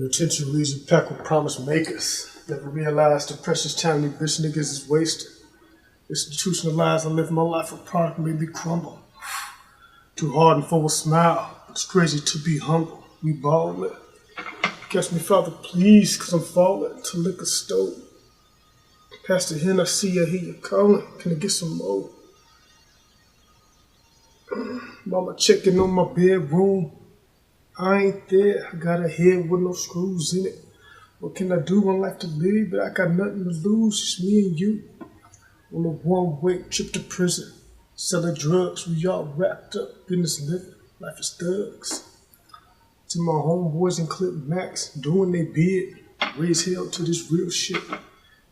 Penitential leaves a pack with promise makers. Never realized the precious time these bitch niggas is wasted. Institutionalized, I live my life, a product made me crumble. Too hard and full of smile. It's crazy to be humble. We ballin'. Catch me, Father, please, cause I'm falling to liquor stove. Past the hen, I see you, hear you calling. Can I get some more? Mama checking on my bedroom. I ain't there. I got a head with no screws in it. What can I do? One life to live, but I got nothing to lose. It's me and you. On a one-way trip to prison. Selling drugs. We all wrapped up in this living. Life is thugs. To my homeboys and Clip Max doing they bid. Raise hell to this real shit.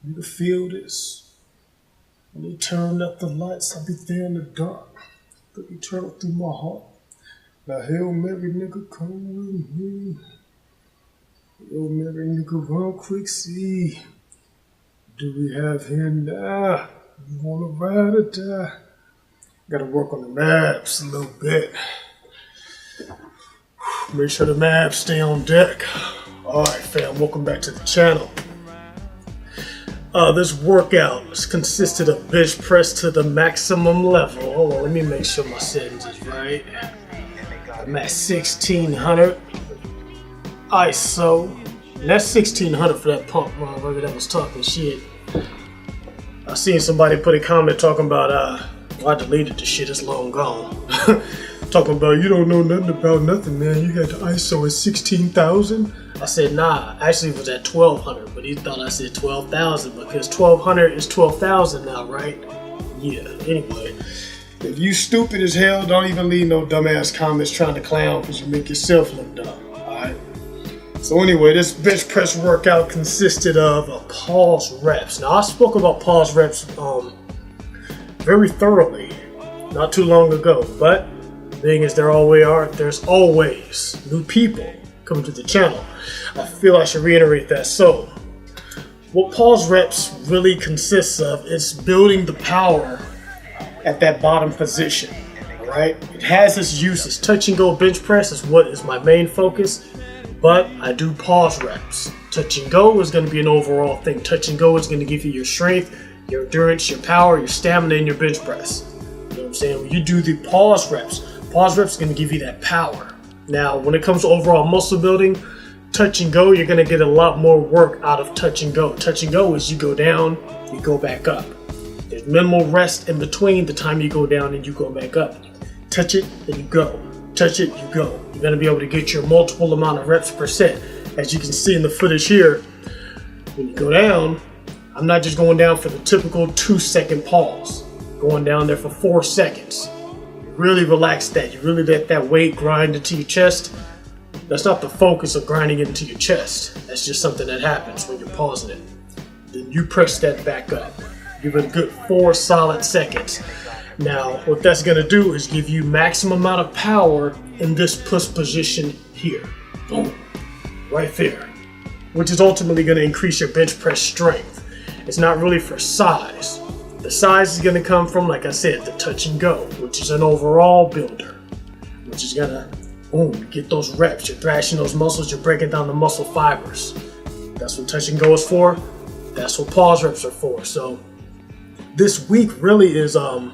You can feel this. When they turn up the lights, I'll be there in the dark. But eternal through my heart. Now, Hail Mary, nigga, come with me. Hail Mary, nigga, run quick, see. Do we have him now? You wanna ride or die? Gotta work on the maps a little bit. Make sure the maps stay on deck. Alright, fam, welcome back to the channel. This workout consisted of bench press to the maximum level. Hold on, let me make sure my settings is right. I'm at 1600 ISO. And that's 1600 for that pump motherfucker that was talking shit. I seen somebody put a comment talking about, well, I deleted the shit, it's long gone. Talking about, you don't know nothing about nothing, man. You got the ISO at 16,000. I said, nah, actually it was at 1200, but he thought I said 12,000 because 1200 is 12,000 now, right? Yeah, anyway. If you stupid as hell, don't even leave no dumbass comments trying to clown because you make yourself look dumb, alright? So anyway, this bench press workout consisted of a pause reps. Now I spoke about pause reps very thoroughly not too long ago, but being as there's always new people coming to the channel. I feel I should reiterate that. So what pause reps really consists of is building the power at that bottom position, all right? It has its uses. Touch and go bench press is what is my main focus, but I do pause reps. Touch and go is going to be an overall thing. Touch and go is going to give you your strength, your endurance, your power, your stamina, and your bench press. You know what I'm saying? When you do the pause reps is going to give you that power. Now, when it comes to overall muscle building, touch and go, you're going to get a lot more work out of touch and go. Touch and go is you go down, you go back up. There's minimal rest in between the time you go down and you go back up. Touch it, then you go. Touch it, you go. You're going to be able to get your multiple amount of reps per set. As you can see in the footage here, when you go down, I'm not just going down for the typical 2-second pause. Going down there for 4 seconds. You really relax that. You really let that weight grind into your chest. That's not the focus of grinding it into your chest. That's just something that happens when you're pausing it. Then you press that back up. Give it a good 4 solid seconds. Now, what that's gonna do is give you maximum amount of power in this push position here. Boom. Right there. Which is ultimately gonna increase your bench press strength. It's not really for size. The size is gonna come from, like I said, the touch and go, which is an overall builder. Which is gonna, boom, get those reps. You're thrashing those muscles, you're breaking down the muscle fibers. That's what touch and go is for. That's what pause reps are for. So this week really is it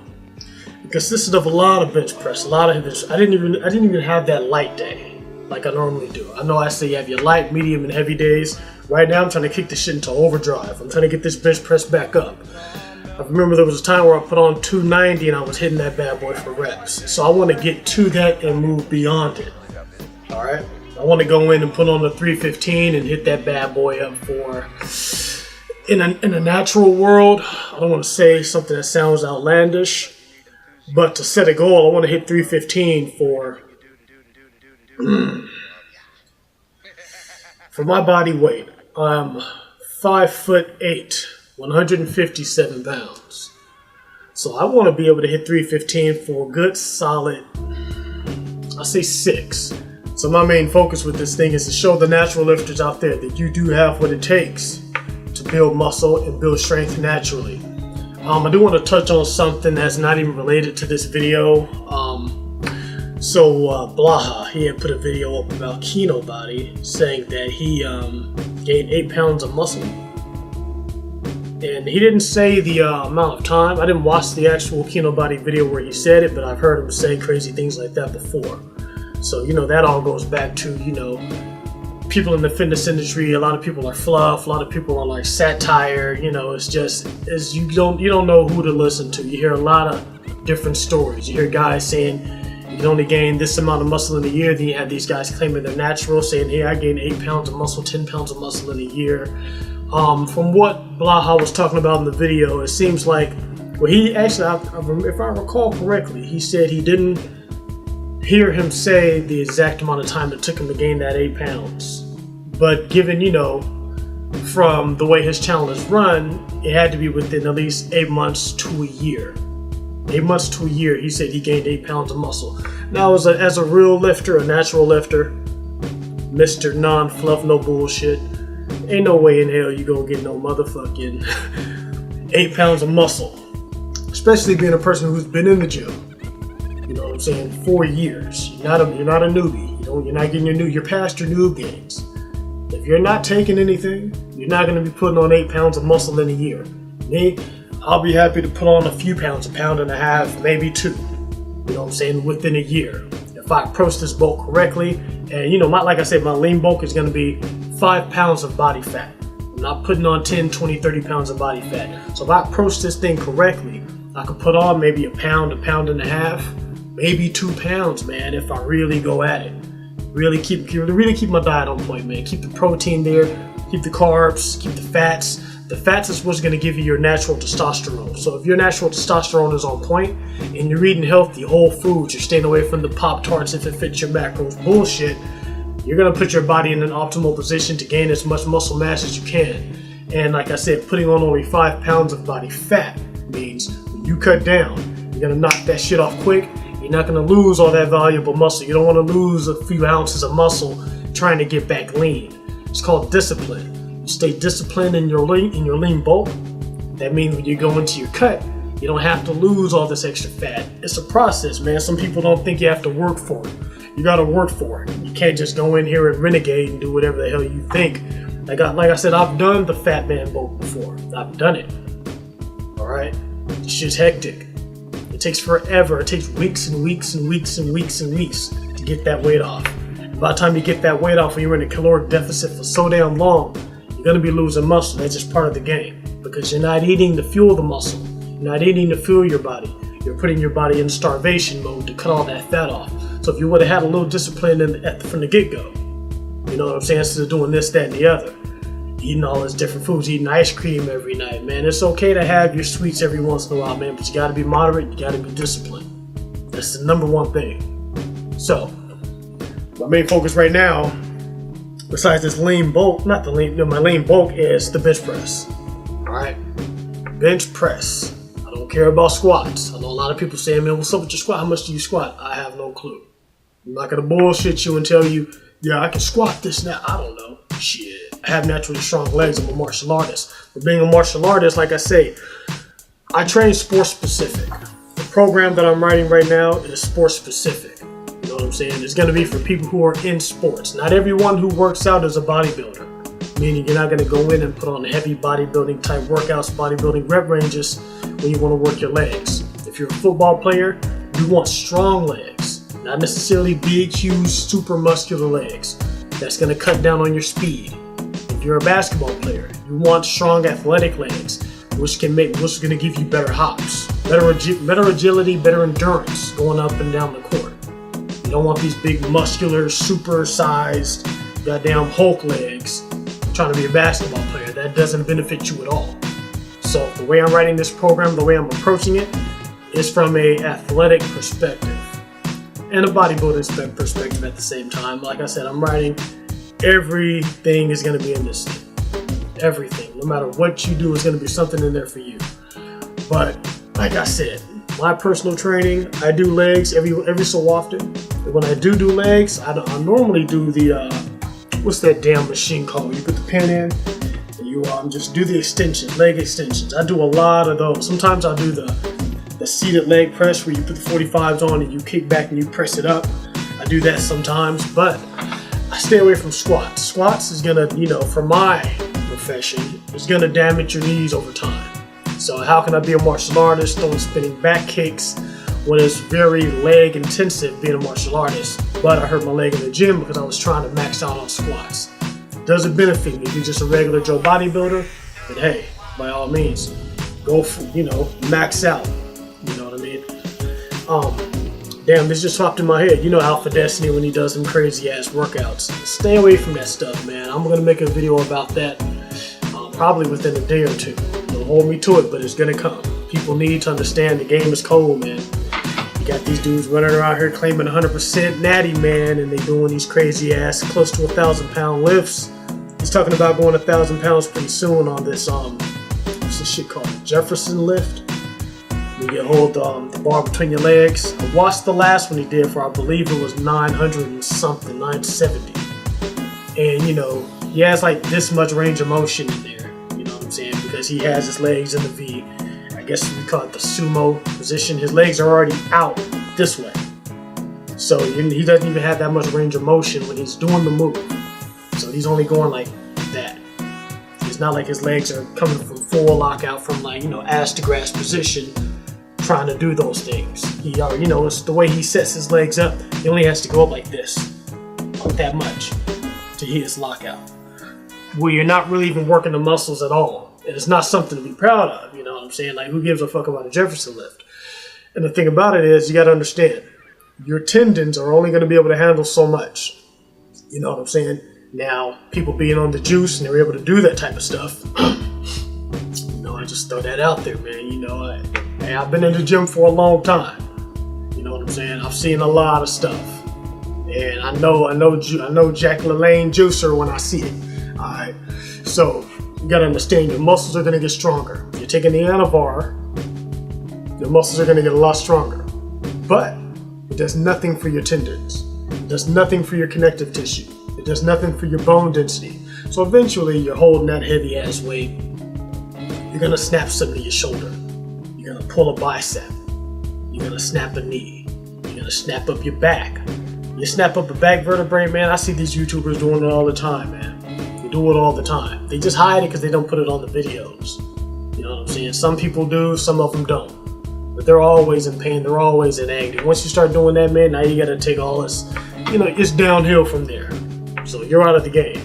consisted of a lot of bench press, a lot of bench. I didn't even have that light day like I normally do. I know I say you have your light, medium, and heavy days. Right now I'm trying to kick this shit into overdrive. I'm trying to get this bench press back up. I remember there was a time where I put on 290 and I was hitting that bad boy for reps. So I want to get to that and move beyond it. All right. I want to go in and put on the 315 and hit that bad boy up for. In a natural world, I don't want to say something that sounds outlandish, but to set a goal, I want to hit 315 for my body weight. I'm 5'8", 157 pounds. So I want to be able to hit 315 for a good solid, I'll say 6. So my main focus with this thing is to show the natural lifters out there that you do have what it takes to build muscle and build strength naturally. I do want to touch on something that's not even related to this video. So Blaha, he had put a video up about Kino Body, saying that he gained 8 pounds of muscle. And he didn't say the amount of time. I didn't watch the actual Kino Body video where he said it, but I've heard him say crazy things like that before. So, you know, that all goes back to, you know, people in the fitness industry. A lot of people are fluff. A lot of people are like satire. You know, it's just, you don't know who to listen to. You hear a lot of different stories. You hear guys saying you can only gain this amount of muscle in a year. Then you have these guys claiming they're natural, saying, hey, I gained 8 pounds of muscle, 10 pounds of muscle in a year. From what Blaha was talking about in the video, it seems like, well, he actually, if I recall correctly, he said he didn't hear him say the exact amount of time it took him to gain that 8 pounds. But given, you know, from the way his channel is run, it had to be within at least 8 months to a year. 8 months to a year, he said he gained 8 pounds of muscle. Now, as a real lifter, a natural lifter, Mr. Non-fluff, no bullshit, ain't no way in hell you gonna get no motherfucking 8 pounds of muscle. Especially being a person who's been in the gym, you know what I'm saying, 4 years. You're not a newbie. You're not getting you're past your noob games. If you're not taking anything, you're not gonna be putting on 8 pounds of muscle in a year. Me, I'll be happy to put on a few pounds, 1.5 pounds, maybe 2. You know what I'm saying, within a year. If I approach this bulk correctly, and you know, like I said, my lean bulk is gonna be 5 pounds of body fat. I'm not putting on 10, 20, 30 pounds of body fat. So if I approach this thing correctly, I could put on maybe 1 pound, 1.5 pounds, maybe 2 pounds, man, if I really go at it. Really keep my diet on point, man. Keep the protein there, keep the carbs, keep the fats. The fats is what's gonna give you your natural testosterone. So if your natural testosterone is on point and you're eating healthy, whole foods, you're staying away from the Pop-Tarts if it fits your macros bullshit, you're gonna put your body in an optimal position to gain as much muscle mass as you can. And like I said, putting on only 5 pounds of body fat means when you cut down, you're gonna knock that shit off quick. You're not gonna lose all that valuable muscle. You don't wanna lose a few ounces of muscle trying to get back lean. It's called discipline. You stay disciplined in your lean bulk. That means when you go into your cut, you don't have to lose all this extra fat. It's a process, man. Some people don't think you have to work for it. You gotta work for it. You can't just go in here and renegade and do whatever the hell you think. Like I said, I've done the fat man bulk before. I've done it. All right? It's just hectic. It takes forever. It takes weeks and weeks and weeks and weeks and weeks to get that weight off. By the time you get that weight off when you're in a caloric deficit for so damn long, you're gonna be losing muscle. That's just part of the game. Because you're not eating to fuel the muscle. You're not eating to fuel your body. You're putting your body in starvation mode to cut all that fat off. So if you would have had a little discipline from the get-go, you know what I'm saying, instead of doing this, that, and the other, eating all these different foods, eating ice cream every night, man. It's okay to have your sweets every once in a while, man, but you gotta be moderate, you gotta be disciplined. That's the number one thing. So, my main focus right now, besides this lean bulk, my lean bulk is the bench press. Alright? Bench press. I don't care about squats. I know a lot of people say, man, what's up with your squat? How much do you squat? I have no clue. I'm not gonna bullshit you and tell you, yeah, I can squat this now. I don't know. Shit. I have naturally strong legs. I'm a martial artist. But being a martial artist, like I say, I train sports specific. The program that I'm writing right now is sports specific. You know what I'm saying? It's gonna be for people who are in sports. Not everyone who works out is a bodybuilder. Meaning you're not gonna go in and put on heavy bodybuilding type workouts, bodybuilding rep ranges when you wanna work your legs. If you're a football player, you want strong legs. Not necessarily big, huge, super muscular legs. That's gonna cut down on your speed. If you're a basketball player, you want strong athletic legs, which is gonna give you better hops, better agility, better endurance going up and down the court. You don't want these big muscular, super sized, goddamn Hulk legs trying to be a basketball player. That doesn't benefit you at all. So the way I'm writing this program, the way I'm approaching it, is from a athletic perspective and a bodybuilding perspective at the same time. Like I said, I'm writing everything is going to be in this thing. Everything. No matter what you do, is going to be something in there for you. But like I said, my personal training, I do legs every so often. And when I do legs, I normally do the, what's that damn machine called? You put the pin in and you just do the extensions, leg extensions. I do a lot of those. Sometimes I'll do the the seated leg press where you put the 45s on and you kick back and you press it up. I do that sometimes, but I stay away from squats. Squats is gonna, for my profession, is gonna damage your knees over time. So how can I be a martial artist throwing spinning back kicks when it's very leg intensive being a martial artist? But I hurt my leg in the gym because I was trying to max out on squats. Does it benefit me? If you're just a regular Joe bodybuilder, then hey, by all means, go for, max out. You know what I mean? Damn, this just popped in my head. Alpha Destiny when he does some crazy ass workouts. Stay away from that stuff, man. I'm gonna make a video about that probably within a day or two. Don't hold me to it, but it's gonna come. People need to understand the game is cold, man. You got these dudes running around here claiming 100% natty, man, and they doing these crazy ass close to 1,000-pound lifts. He's talking about going 1,000 pounds pretty soon on this what's this shit called? Jefferson lift. You hold the bar between your legs. I watched the last one he did for, I believe it was 900 and something, 970. And he has like this much range of motion in there. You know what I'm saying? Because he has his legs in the V. I guess we call it the sumo position. His legs are already out this way. So he doesn't even have that much range of motion when he's doing the move. So he's only going like that. It's not like his legs are coming from full lockout from like, ass to grass position trying to do those things. He already, it's the way he sets his legs up. He only has to go up like this, not that much, to hit his lockout. Where you're not really even working the muscles at all. And it's not something to be proud of, you know what I'm saying? Like, who gives a fuck about a Jefferson lift? And the thing about it is, you got to understand, your tendons are only going to be able to handle so much. You know what I'm saying? Now, people being on the juice and they're able to do that type of stuff, I just throw that out there, man. I've been in the gym for a long time. You know what I'm saying? I've seen a lot of stuff. And I know Jack LaLanne juicer when I see it. Alright. So you gotta understand your muscles are gonna get stronger. You're taking the Anavar, your muscles are gonna get a lot stronger. But it does nothing for your tendons. It does nothing for your connective tissue. It does nothing for your bone density. So eventually you're holding that heavy ass weight. You're gonna snap something to your shoulder. You're gonna pull a bicep. You're gonna snap a knee. You're gonna snap up your back. You snap up a back vertebrae, man. I see these YouTubers doing it all the time, man. They do it all the time. They just hide it because they don't put it on the videos. You know what I'm saying? Some people do, some of them don't. But they're always in pain. They're always in agony. Once you start doing that, man, now you gotta take all this. It's downhill from there. So you're out of the game.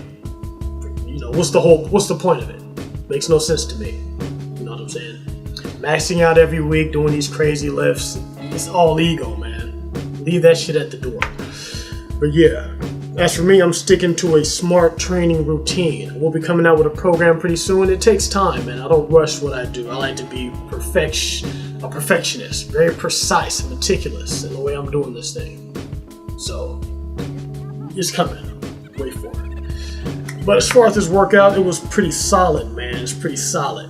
What's the point of it? Makes no sense to me. You know what I'm saying? Maxing out every week, doing these crazy lifts. It's all ego, man. Leave that shit at the door. But yeah, as for me, I'm sticking to a smart training routine. We'll be coming out with a program pretty soon. It takes time, man. I don't rush what I do. I like to be a perfectionist, very precise and meticulous in the way I'm doing this thing. So, it's coming. Wait for it. But as far as this workout, it was pretty solid, man. It's pretty solid,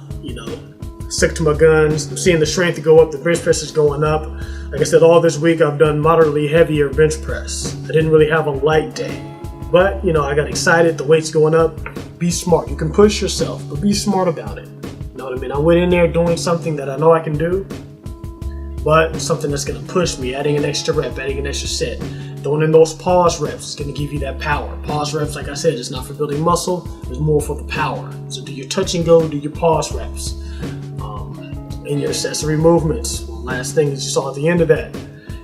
Stick to my guns. I'm seeing the strength go up. The bench press is going up. Like I said, all this week I've done moderately heavier bench press. I didn't really have a light day. But, I got excited. The weight's going up. Be smart. You can push yourself, but be smart about it. You know what I mean? I went in there doing something that I know I can do, but something that's going to push me, adding an extra rep, adding an extra set. Throwing in those pause reps is going to give you that power. Pause reps, like I said, is not for building muscle. It's more for the power. So do your touch and go, do your pause reps. And your accessory movements. Last thing that you saw at the end of that.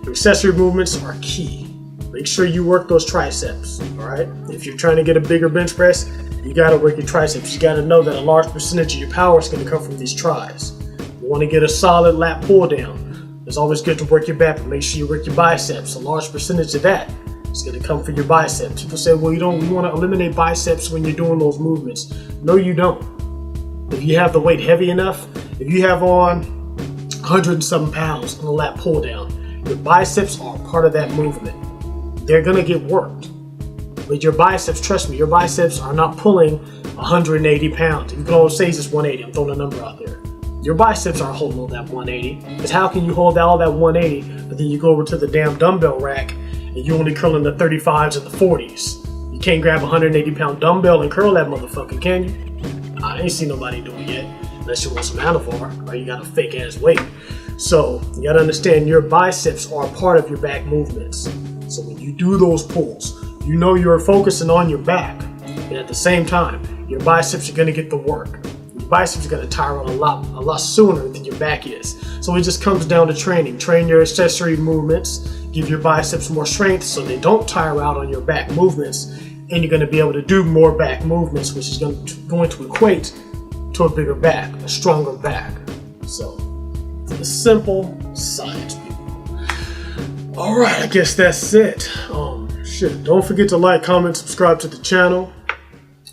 Your accessory movements are key. Make sure you work those triceps, all right? If you're trying to get a bigger bench press, you got to work your triceps. You got to know that a large percentage of your power is going to come from these tries. You want to get a solid lat pull down. It's always good to work your back, but make sure you work your biceps. A large percentage of that is going to come from your biceps. People say, well, you want to eliminate biceps when you're doing those movements. No, you don't. If you have the weight heavy enough, if you have on 100 and something pounds on a lat pull down, your biceps are part of that movement. They're gonna get worked. But your biceps, trust me, your biceps are not pulling 180 pounds. You can always say it's just 180, I'm throwing a number out there. Your biceps aren't holding all that 180. Because how can you hold all that 180, but then you go over to the damn dumbbell rack and you only curling the 35s and the 40s? You can't grab a 180 pound dumbbell and curl that motherfucker, can you? I ain't seen nobody do it yet, unless you want some Anavar, or you got a fake ass weight. So you gotta understand your biceps are part of your back movements. So when you do those pulls, you know you're focusing on your back, and at the same time, your biceps are gonna get the work. Your biceps are gonna tire out a lot sooner than your back is. So it just comes down to training. Train your accessory movements, give your biceps more strength so they don't tire out on your back movements, and you're gonna be able to do more back movements, which is going to equate to a bigger back, a stronger back. So it's a simple science, people. All right, I guess that's it. Don't forget to like, comment, subscribe to the channel.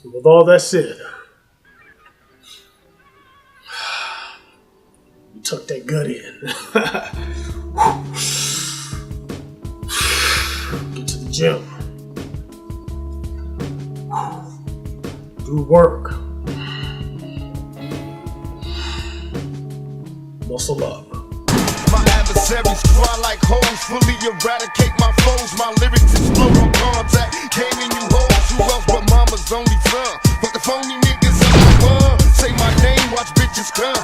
And with all that said, you tuck that gut in. Get to the gym. Do work. Muscle up. My adversaries cry like hoes, fully eradicate my foes. My lyrics explode on contact. Came in you hoes, who else but mama's only son? Fuck the phony niggas in the world. Say my name, watch bitches come.